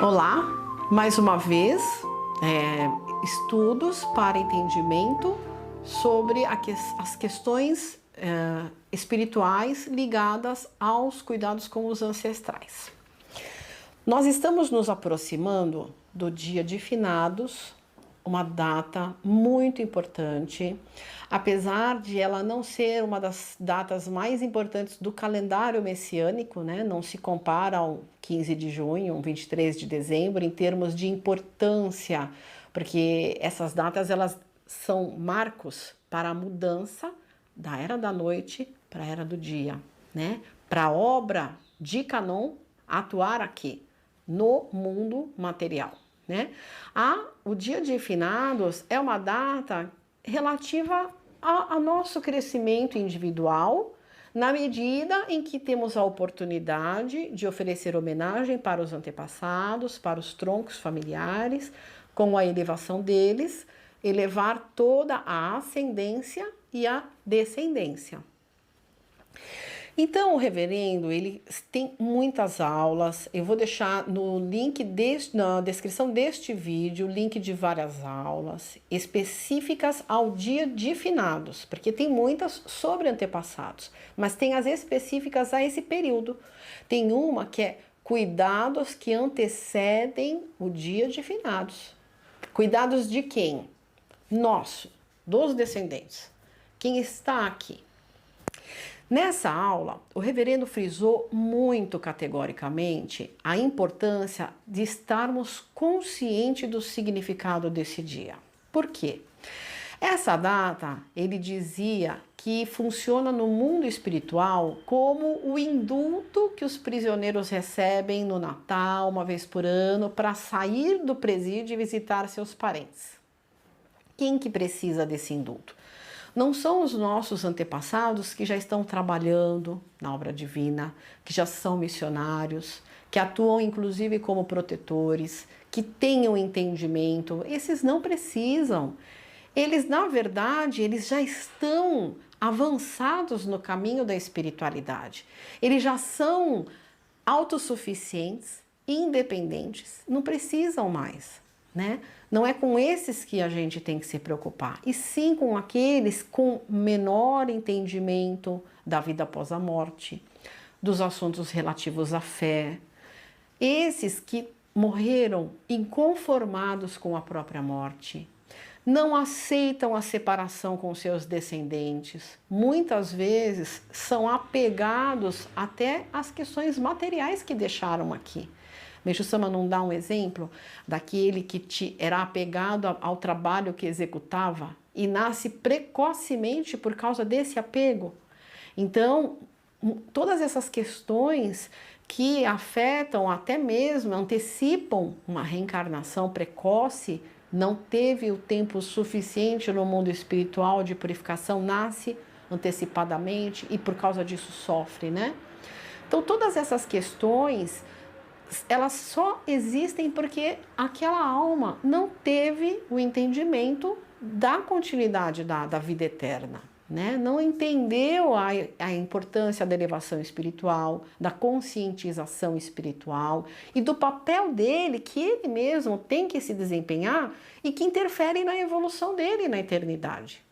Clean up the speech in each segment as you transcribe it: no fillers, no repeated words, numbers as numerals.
Olá, mais uma vez, estudos para entendimento sobre as questões espirituais ligadas aos cuidados com os ancestrais. Nós estamos nos aproximando do Dia de Finados, uma data muito importante, apesar de ela não ser uma das datas mais importantes do calendário messiânico, né? Não se compara ao 15 de junho, 23 de dezembro, em termos de importância, porque essas datas elas são marcos para a mudança da era da noite para a era do dia, né? Para a obra de Canon atuar aqui no mundo material, né? O Dia de Finados é uma data relativa ao nosso crescimento individual, na medida em que temos a oportunidade de oferecer homenagem para os antepassados, para os troncos familiares, com a elevação deles, elevar toda a ascendência e a descendência. Então, o reverendo, ele tem muitas aulas. Eu vou deixar no link na descrição deste vídeo, o link de várias aulas específicas ao Dia de Finados, porque tem muitas sobre antepassados, mas tem as específicas a esse período. Tem uma que é cuidados que antecedem o Dia de Finados. Cuidados de quem? Nosso, dos descendentes. Quem está aqui? Nessa aula, o reverendo frisou muito categoricamente a importância de estarmos conscientes do significado desse dia. Por quê? Essa data, ele dizia que funciona no mundo espiritual como o indulto que os prisioneiros recebem no Natal, uma vez por ano, para sair do presídio e visitar seus parentes. Quem que precisa desse indulto? Não são os nossos antepassados que já estão trabalhando na obra divina, que já são missionários, que atuam inclusive como protetores, que tenham entendimento. Esses não precisam. Eles, na verdade, eles já estão avançados no caminho da espiritualidade. Eles já são autossuficientes, independentes, não precisam mais, né? Não é com esses que a gente tem que se preocupar, e sim com aqueles com menor entendimento da vida após a morte, dos assuntos relativos à fé, esses que morreram inconformados com a própria morte, não aceitam a separação com seus descendentes, muitas vezes são apegados até às questões materiais que deixaram aqui. Meixo Sama não dá um exemplo daquele que era apegado ao trabalho que executava e nasce precocemente por causa desse apego. Então, todas essas questões que afetam, até mesmo antecipam uma reencarnação precoce, não teve o tempo suficiente no mundo espiritual de purificação, nasce antecipadamente e por causa disso sofre, né? Então, todas essas questões, elas só existem porque aquela alma não teve o entendimento da continuidade da vida eterna, né? Não entendeu a importância da elevação espiritual, da conscientização espiritual e do papel dele, que ele mesmo tem que se desempenhar e que interfere na evolução dele na eternidade.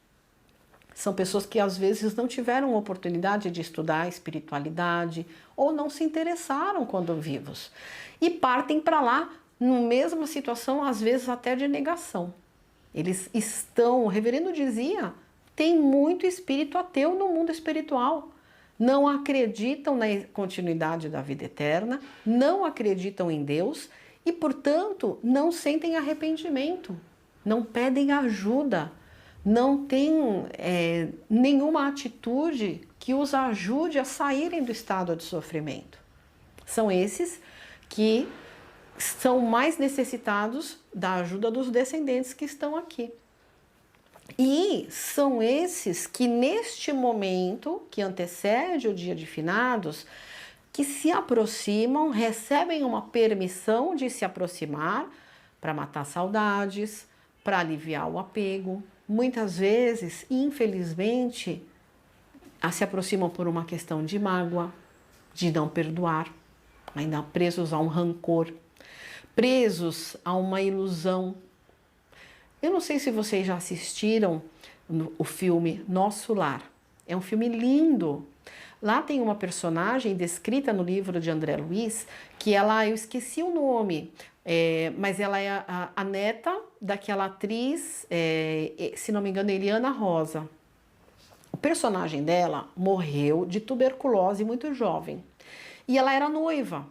São pessoas que às vezes não tiveram oportunidade de estudar espiritualidade ou não se interessaram quando vivos e partem para lá na mesma situação, às vezes até de negação. Eles estão, o reverendo dizia, tem muito espírito ateu no mundo espiritual. Não acreditam na continuidade da vida eterna, não acreditam em Deus e, portanto, não sentem arrependimento, não pedem ajuda, não tem nenhuma atitude que os ajude a saírem do estado de sofrimento. São esses que são mais necessitados da ajuda dos descendentes que estão aqui. E são esses que neste momento, que antecede o Dia de Finados, que se aproximam, recebem uma permissão de se aproximar para matar saudades, para aliviar o apego. Muitas vezes, infelizmente, se aproximam por uma questão de mágoa, de não perdoar, ainda presos a um rancor. presos a uma ilusão. Eu não sei se vocês já assistiram o filme Nosso Lar. É um filme lindo. Lá tem uma personagem descrita no livro de André Luiz, que ela, eu esqueci o nome, mas ela é a neta daquela atriz, se não me engano, Eliana Rosa. O personagem dela morreu de tuberculose muito jovem. E ela era noiva.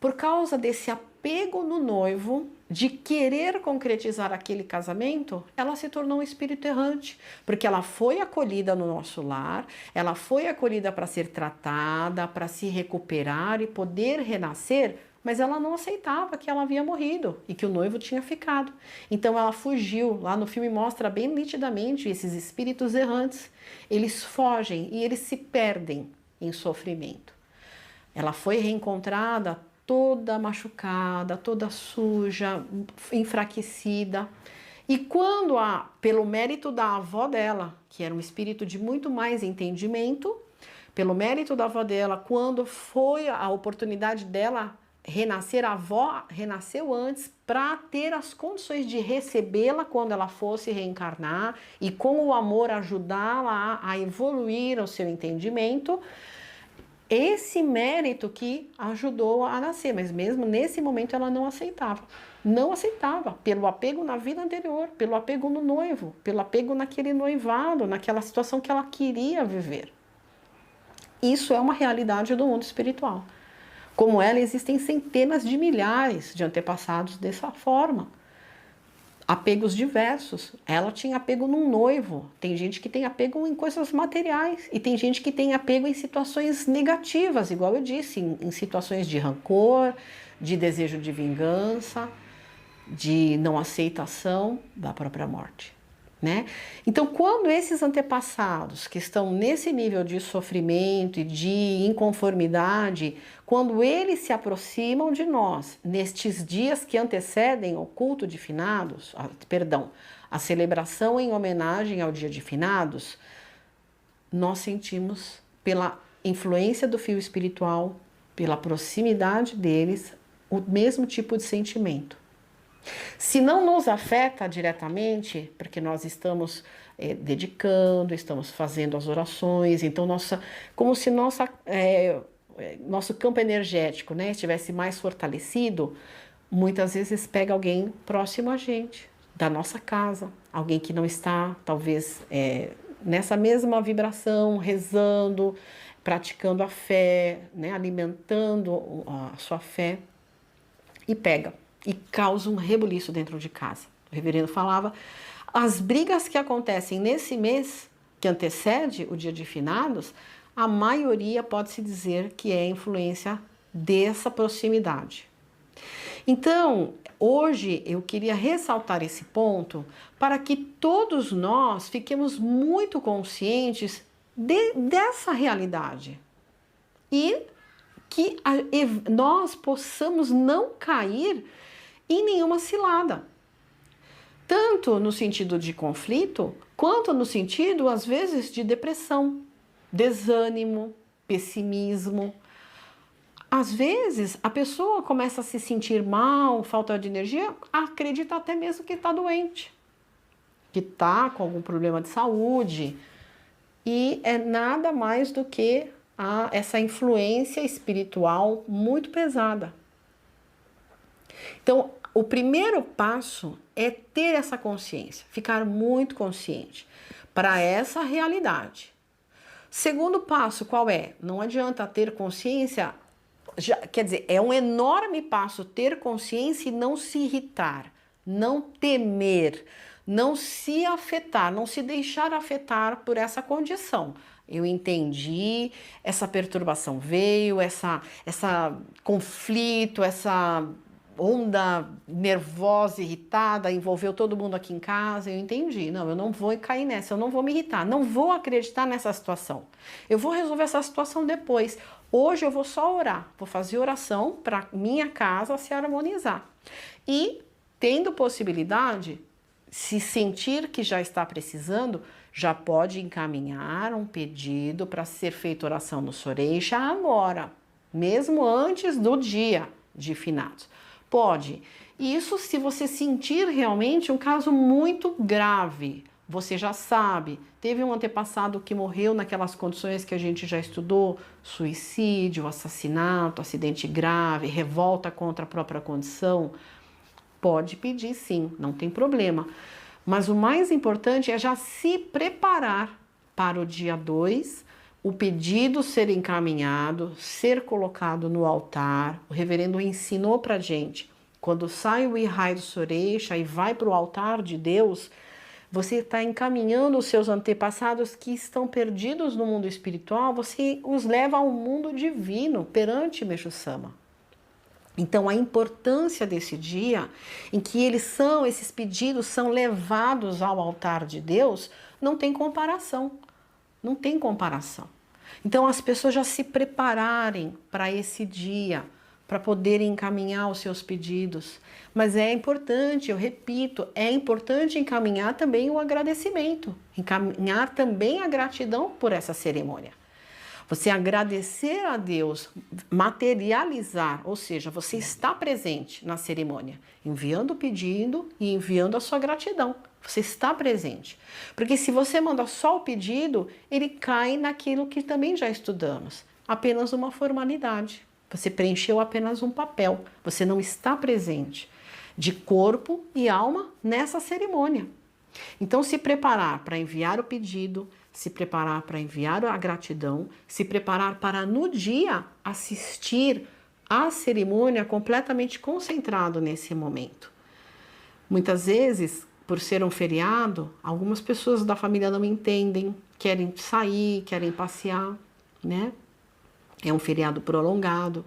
Por causa desse apego no noivo, de querer concretizar aquele casamento, ela se tornou um espírito errante, porque ela foi acolhida no nosso lar, ela foi acolhida para ser tratada, para se recuperar e poder renascer, mas ela não aceitava que ela havia morrido e que o noivo tinha ficado. Então ela fugiu. Lá no filme mostra bem nitidamente esses espíritos errantes. Eles fogem e eles se perdem em sofrimento. Ela foi reencontrada toda machucada, toda suja, enfraquecida. E quando, pelo mérito da avó dela, que era um espírito de muito mais entendimento, pelo mérito da avó dela, quando foi a oportunidade dela renascer, a avó renasceu antes para ter as condições de recebê-la quando ela fosse reencarnar e com o amor ajudá-la a evoluir o seu entendimento. Esse mérito que ajudou a nascer, mas mesmo nesse momento ela não aceitava. Não aceitava, pelo apego na vida anterior, pelo apego no noivo, pelo apego naquele noivado, naquela situação que ela queria viver. Isso é uma realidade do mundo espiritual. Como ela, existem centenas de milhares de antepassados dessa forma. Apegos diversos. Ela tinha apego num noivo. Tem gente que tem apego em coisas materiais. E tem gente que tem apego em situações negativas, igual eu disse, em situações de rancor, de desejo de vingança, de não aceitação da própria morte. Né? Então, quando esses antepassados que estão nesse nível de sofrimento e de inconformidade, quando eles se aproximam de nós, nestes dias que antecedem o culto de finados, a celebração em homenagem ao dia de finados, nós sentimos, pela influência do fio espiritual, pela proximidade deles, o mesmo tipo de sentimento. Se não nos afeta diretamente, porque nós estamos dedicando, estamos fazendo as orações, então como se nosso campo energético, né, estivesse mais fortalecido, muitas vezes pega alguém próximo a gente, da nossa casa, alguém que não está, talvez, nessa mesma vibração, rezando, praticando a fé, né, alimentando a sua fé, e pega. E causa um rebuliço dentro de casa. O reverendo falava, as brigas que acontecem nesse mês, que antecede o dia de finados, a maioria pode-se dizer que é influência dessa proximidade. Então, hoje eu queria ressaltar esse ponto para que todos nós fiquemos muito conscientes dessa realidade. E que nós possamos não cair em nenhuma cilada. Tanto no sentido de conflito, quanto no sentido, às vezes, de depressão, desânimo, pessimismo. Às vezes, a pessoa começa a se sentir mal, falta de energia, acredita até mesmo que está doente, que está com algum problema de saúde. E é nada mais do que essa influência espiritual muito pesada. Então, o primeiro passo é ter essa consciência, ficar muito consciente para essa realidade. Segundo passo, qual é? Não adianta ter consciência, quer dizer, é um enorme passo ter consciência e não se irritar, não temer, não se afetar, não se deixar afetar por essa condição. Eu entendi, essa perturbação veio, essa conflito, essa onda nervosa, irritada, envolveu todo mundo aqui em casa, eu entendi. Não, eu não vou cair nessa, eu não vou me irritar, não vou acreditar nessa situação. Eu vou resolver essa situação depois. Hoje eu vou só orar, vou fazer oração para minha casa se harmonizar. E, tendo possibilidade, se sentir que já está precisando, já pode encaminhar um pedido para ser feita oração no Soreixa agora, mesmo antes do dia de finados. Pode. Isso se você sentir realmente um caso muito grave. Você já sabe, teve um antepassado que morreu naquelas condições que a gente já estudou, suicídio, assassinato, acidente grave, revolta contra a própria condição. Pode pedir sim, não tem problema. Mas o mais importante é já se preparar para o dia 2, o pedido ser encaminhado, ser colocado no altar. O reverendo ensinou para a gente, quando sai o Ihai do Surecha e vai para o altar de Deus, você está encaminhando os seus antepassados que estão perdidos no mundo espiritual, você os leva ao mundo divino perante Meixo Sama. Então, a importância desse dia em que esses pedidos são levados ao altar de Deus, não tem comparação. Não tem comparação. Então, as pessoas já se prepararem para esse dia, para poderem encaminhar os seus pedidos. Mas é importante, eu repito, é importante encaminhar também o agradecimento, encaminhar também a gratidão por essa cerimônia. Você agradecer a Deus, materializar, ou seja, você está presente na cerimônia, enviando o pedido e enviando a sua gratidão. Você está presente. Porque se você manda só o pedido, ele cai naquilo que também já estudamos, apenas uma formalidade. Você preencheu apenas um papel, você não está presente de corpo e alma nessa cerimônia. Então, se preparar para enviar o pedido, se preparar para enviar a gratidão, se preparar para no dia assistir à cerimônia completamente concentrado nesse momento. Muitas vezes, por ser um feriado, algumas pessoas da família não entendem, querem sair, querem passear, né? É um feriado prolongado.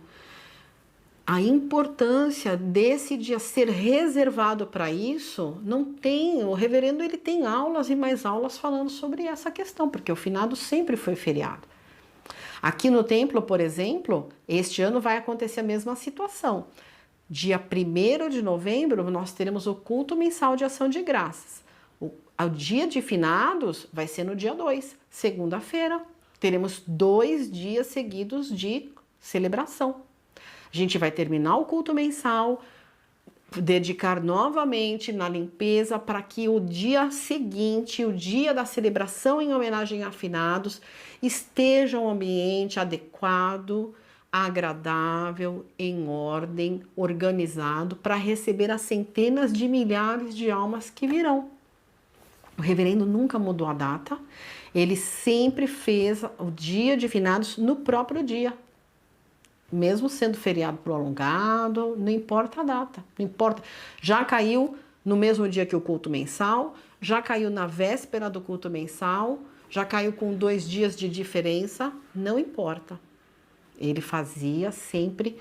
A importância desse dia ser reservado para isso, não tem, o reverendo ele tem aulas e mais aulas falando sobre essa questão, porque o finado sempre foi feriado. Aqui no templo, por exemplo, este ano vai acontecer a mesma situação. Dia 1º de novembro, nós teremos o culto mensal de ação de graças. O dia de finados vai ser no dia 2, segunda-feira. Teremos 2 dias seguidos de celebração. A gente vai terminar o culto mensal, dedicar novamente na limpeza para que o dia seguinte, o dia da celebração em homenagem a finados, esteja um ambiente adequado, agradável, em ordem, organizado, para receber as centenas de milhares de almas que virão. O reverendo nunca mudou a data, ele sempre fez o dia de finados no próprio dia. Mesmo sendo feriado prolongado, não importa a data, não importa. Já caiu no mesmo dia que o culto mensal, já caiu na véspera do culto mensal, já caiu com 2 dias de diferença, não importa. Ele fazia sempre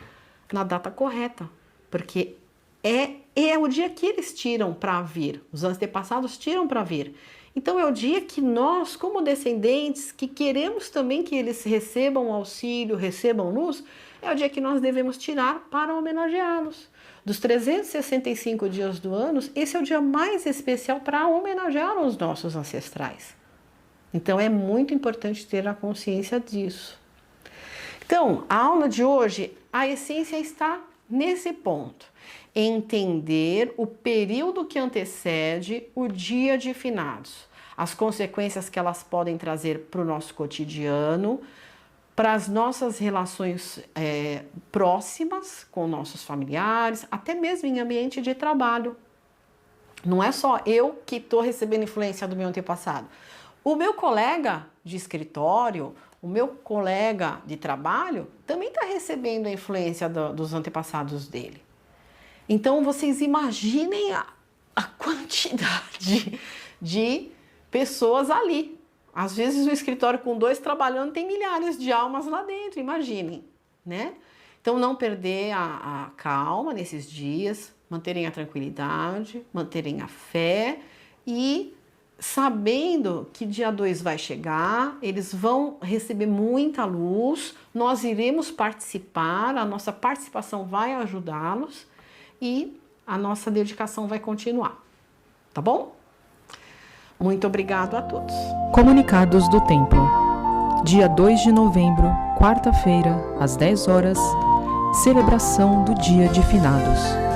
na data correta, porque é o dia que eles tiram para vir, os antepassados tiram para vir. Então é o dia que nós, como descendentes, que queremos também que eles recebam auxílio, recebam luz, é o dia que nós devemos tirar para homenageá-los. Dos 365 dias do ano, esse é o dia mais especial para homenagear os nossos ancestrais. Então é muito importante ter a consciência disso. Então, a aula de hoje, a essência está nesse ponto. Entender o período que antecede o dia de finados, as consequências que elas podem trazer para o nosso cotidiano, para as nossas relações próximas com nossos familiares, até mesmo em ambiente de trabalho. Não é só eu que estou recebendo influência do meu antepassado. O meu colega de escritório, o meu colega de trabalho, também está recebendo a influência dos antepassados dele. Então, vocês imaginem a quantidade de pessoas ali. Às vezes, um escritório com 2 trabalhando tem milhares de almas lá dentro, imaginem, né? Então, não perder a calma nesses dias, manterem a tranquilidade, manterem a fé e sabendo que dia 2 vai chegar, eles vão receber muita luz, nós iremos participar, a nossa participação vai ajudá-los e a nossa dedicação vai continuar, tá bom? Muito obrigado a todos. Comunicados do Templo. Dia 2 de novembro, quarta-feira, às 10 horas, celebração do Dia de Finados.